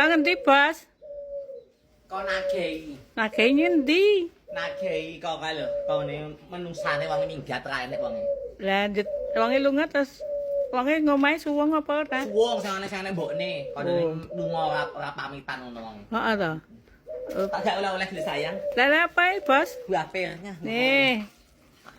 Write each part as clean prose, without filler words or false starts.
Kangen di Bos. Kau nagei. Nagei ngendi? Nagei kau kae lho. Kau ne menungsane wong minggat ra enek wonge. Lah wonge lunga terus wonge ngomahe suwung apa ora? Suwung sing ana mbokne. Kandane lunga ora pamitan ngono wong. Heeh to. Tak gak oleh-oleh dulu sayang. Lah apa Bos? Buapernya. Nih,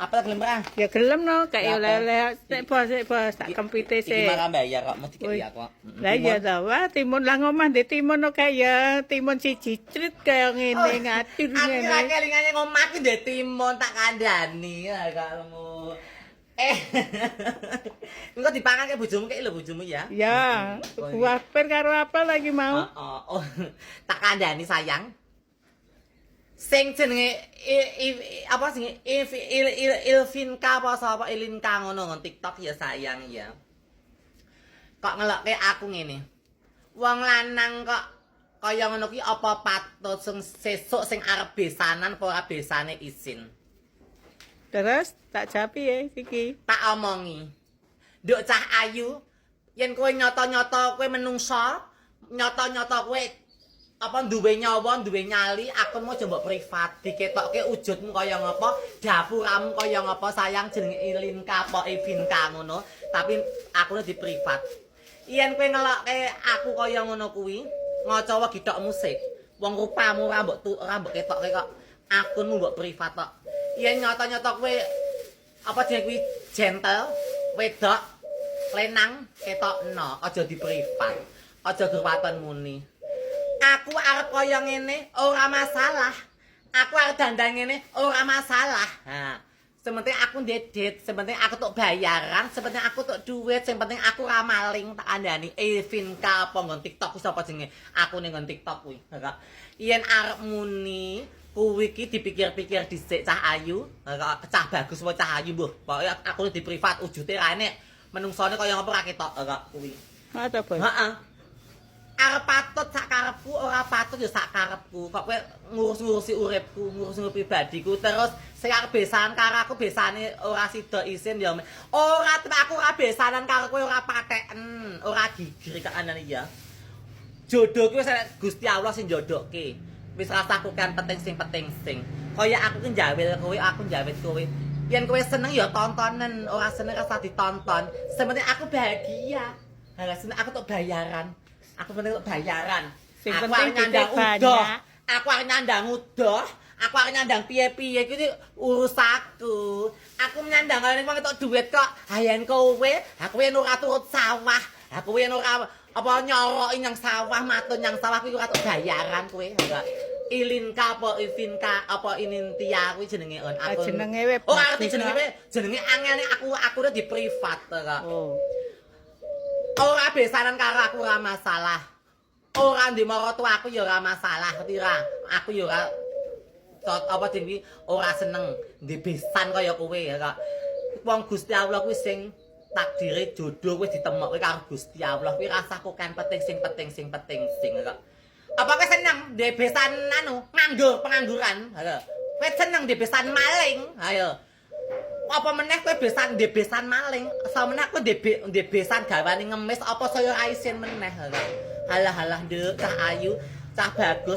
Apa gelem ra? ya gelem no kayak oleh-oleh. Sik Bos, tak kempite Iki sik. marah bayar kok mesti Woi. kaya kok. Lah iya ta, wah timun lah ngomah ndek timun no kaya timun siji crit kaya ngene ngatur Aku ngene. ra kelingane ngomah ki ndek timun tak kandhani ya kamu. Engko dipangan ke bojomu kek lho bojomu ya. Ya, buah per karo apa lagi mau? Oh, tak kandhani sayang. Sing jenenge apa sing Ilvinka apa sapa Ilinka ngono ngon TikTok ya sayang ya. Kok ngelokke aku ngene. Wong lanang kok kaya ngono ki apa patut sing sesuk sing arep besanan apa ora besane isin. Terus tak japi ya iki. Tak omongi. Nduk cah ayu yen kowe nyata-nyata kowe menungso, nyata-nyata kowe apa duwe nyawa, duwe nyali, akun mau coba privat, diketokke wujudmu kaya ngapa, dapuramu kaya ngapa sayang jenenge Ilinka apa Evinka ngono, tapi akune di privat. Yen kowe ngelokke aku kaya ngono kuwi, ngaca wae gitok musik. Wong rupamu ora mbok ketokke kok akunmu mbok privat kok. Yen nyata-nyata kowe apa jenenge kuwi gentle, wedok, lenang, ketokno, aja di privat. Aja gerwaton muni. Aku arep kaya ngene ora masalah. Aku arep dandan ngene ora masalah. Ha. Sementing aku ndedet, sementing aku tok bayaran, sementing aku tok duit, sing penting aku ra maling tak andani. Evinka apa nggon TikTok ku sapa jenenge? Aku ning nggon TikTok kuwi. Yen arep muni kuwi iki dipikir-pikir dhisik cah ayu, cah bagus wae cah ayu mbuh. Pokoke aku di privat wujute ra enek. Menungsone kaya ngapa ra ketok kuwi. Ada Bos. Heeh. Arep patut sak karepku, ora patut ya sak karepku. Kok kowe ngurus-ngurusi uripku, ngurus pribadiku terus sing arep besanan karo aku besane ora sida isin ya. Ora aku ora besanan karo kowe ora pateken, ora gigri kok andane ya. Jodoh ki wis Gusti Allah sing jodohke. Wis rasaku kan penting sing. Kaya aku ki njawel kowe, aku njawet kowe. Yen kowe seneng ya tontonen, ora seneng rasa ditonton. Sementing aku bahagia. Lah seneng aku tok bayaran. Aku penting tok bayaran. Sing Aku penting arep nyandang banyak. udoh. Aku arep nyandang udoh. Aku arep nyandang piye-piye iki urusanku. Aku nyandang ngene wong tok duit kok. Hayen kowe, aku yen ora turut sawah. Aku yen ora apa nyoroki nang sawah, matun nang sawah kuwi ora tok bayaran kowe. Ilinka apa Ivinka apa Inintia kuwi jenenge on aku. Jenenge we. Oh, arti jenenge angel aku udah di privat kok. Oh. Ora besanan karo aku ora masalah. Ora ndek maratuwa aku ya ora masalah, ngerti ra? Aku ya ora apa jenenge ora seneng ndek besan kaya kowe ya kok. Wong Gusti Allah kuwi sing takdire jodoh wis ditemokke karo Gusti Allah. Kuwi rasaku kan penting sing kok. Apa kowe seneng ndek besan pengangguran? Ayo. Kowe seneng ndek besan maling? Ayo. Apa meneh kowe besan ndek besan maling, samene aku ndek besan gawane ngemis apa saya ra isin meneh. Halah nduk cah ayu, cah bagus.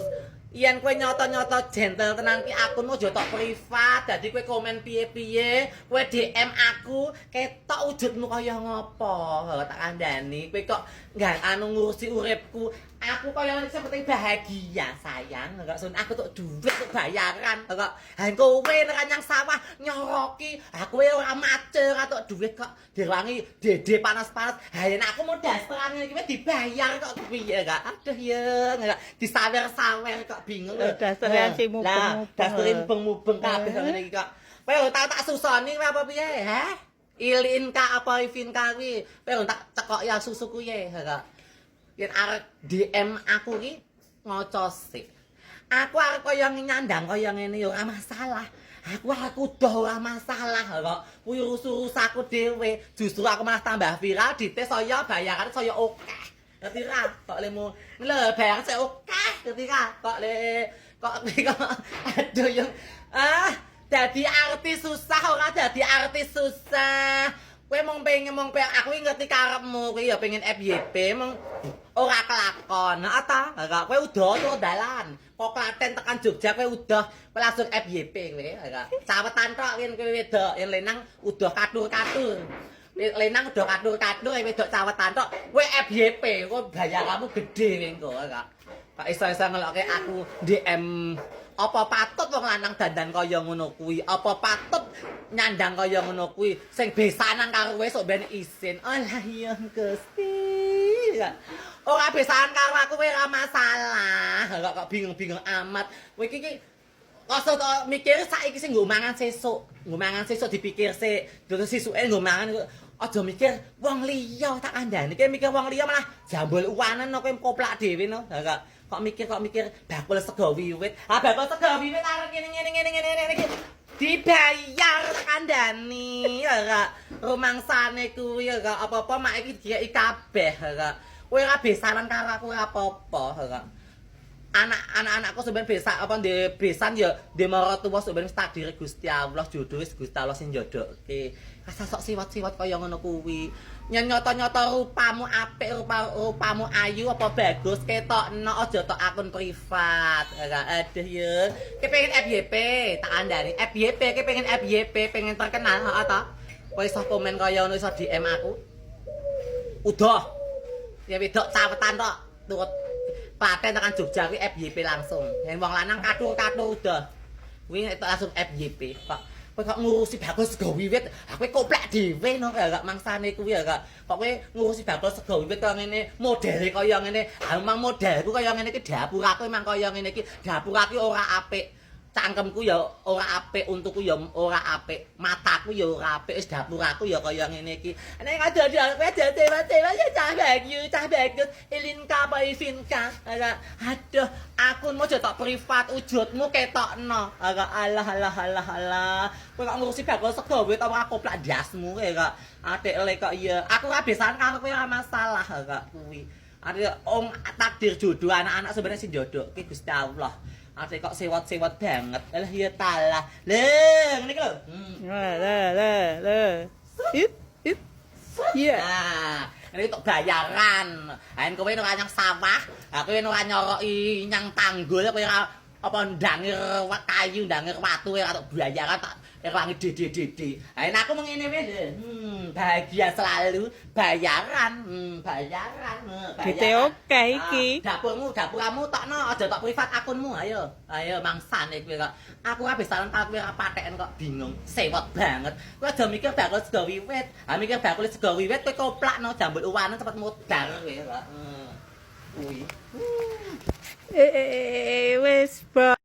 Yen kowe nyata-nyata gentle tenan ki akunmu aja tok privat, dadi kowe komen piye-piye, kowe DM aku, ketok wujudmu kaya ngopo. Tak kandhani, kowe kok enggak ngurusi uripku. Aku kaya sing penting bahagia, sayang. Kok sun aku tok duit tok bayaran. Kok han kowe nek nyang sawah nyoroki, aku ora macet, ora tok duit kok diwangi dede panas-panas. Ha yen aku mau dasteran iki wis dibayar kok piye kak. Aduh ya, disawer-sawer kok bingung. Dasteran sing mubeng-mubeng. Lah, dasterin mubeng kabeh ngene iki kok. Kowe tak susoni kowe apa piye, ha? Ilinka apa Ivinka kuwi, kowe tak cekok ya susu kuwi kok. Yen arep DM aku ki ngoco sik. Aku arep kaya nyandang kaya ngene ya ora masalah. Aku udah ora masalah kok. Kuwi urus aku dhewe. Justru aku malah tambah viral dite saya bayaran saya akeh. Ngerti ra? Kok lemu lho bayar saya akeh. Ngerti ra? Kok aduh yang dadi artis susah ora dadi artis susah. Kowe mong pengen aku ngerti karepmu kowe ya pengen FYP mong ora kelakon. Heeh ta? Kowe udah tur dalan. Kok Klaten tekan Jogja kowe udah kowe langsung FYP kowe. Cawetan tok yen kowe wedok, yen lenang udah katur-katur. Lenang udah katur-katur wedok cawetan tok. Kowe FYP, kowe bayar kamu gede engko, Kak iso-iso ngelokke aku DM. Apa patut wong lanang dandan kaya ngono kuwi? Apa patut nyandang kaya ngono kuwi? Sing besanan karo kowe sok ben isin. Alah iya Gusti. Ora besanan karo aku kowe ora masalah. Kok bingung-bingung amat. Kowe iki kok mikir saiki sing nggo mangan sesuk. Nggo mangan sesuk dipikir sik. Terus sesuke nggo mangan aja mikir wong liya tak kandhani. Kowe mikir wong liya malah jambul uwanen kowe koplak dhewe no. Kok mikir bakul sego wiwit. Bakul sego wiwit arek ngene iki. Dibayar kandhani, ya rumangsane kuwi ya apa-apa mak iki dieki kabeh, ya. Kowe ora besanan karo aku ora apa-apa, ya. Anak-anakku sampeyan besak apa ndek besan ya ndek maratuwa sampeyan takdir Gusti Allah, jodoh wis Gusti Allah sing njodokke. Asa sok siwat-siwat kaya ngono kuwi. Nyata-nyata rupamu apik, rupamu ayu apa bagus ketokno aja tok akun privat. Aduh ya. Ki pengen FYP, tak andani. FYP ki pengen FYP, pengen terkenal heeh ta. Kowe iso komen kaya ngono iso DM aku. Udah. Ya wedok cawetan tok turut Klaten tekan Jogja kuwi FYP langsung. Yen wong lanang katur-katur udah. Kuwi nek langsung FYP. Kowe kok ngurusi bakul sego wiwit, kowe koplak dhewe no gak mangsane kuwi ya gak. Kok kowe ngurusi bakul sego wiwit kaya ngene, modele kaya ngene. Ha memang modelku kaya ngene iki dapur aku memang kaya ngene iki. Dapur aku ora apik. Cangkemku ya ora apik, untukku ya ora apik, mataku ya ora apik, wis dapur aku ya kaya ngene iki. Nek ada kowe dewa-dewa ya cah bagus, Ilinka apa Ivinka. Aduh, akunmu aja tok privat, wujudmu ketokno. Alah. Kowe kok ngurusi bakul sego wit ora koplak ndasmu kowe kok. Adik le kok iya. Aku ora besan karo kowe ora masalah kok kuwi. Arek takdir jodoh anak-anak sebenarnya sing jodohke Gusti Allah. Ate kok sewot-sewot banget. Alah ya talah. Leh, ngene iki lho. Lah. It. Iya. Nah, ini untuk bayaran. Ayen kowe ora nyang sawah, aku ora nyoroki nyang tanggul, kowe ora apa ndangir kayu, ndangir watu ora tok bayaran tak ewangi dede. Ayen aku mengene wis. Bahagia selalu bayaran. Gitu oke iki. Dapurmu, dapuramu tokno, aja tok privat akunmu. Ayo mangsane kowe kok. Aku ora besaran karo kowe ora patheken kok bingung. Sewot banget. Kowe aja mikir bakul sego wiwit. Mikir bakul sego wiwit kowe koplakno jambul uwanen cepet modar kowe kok. Kuwi. Wes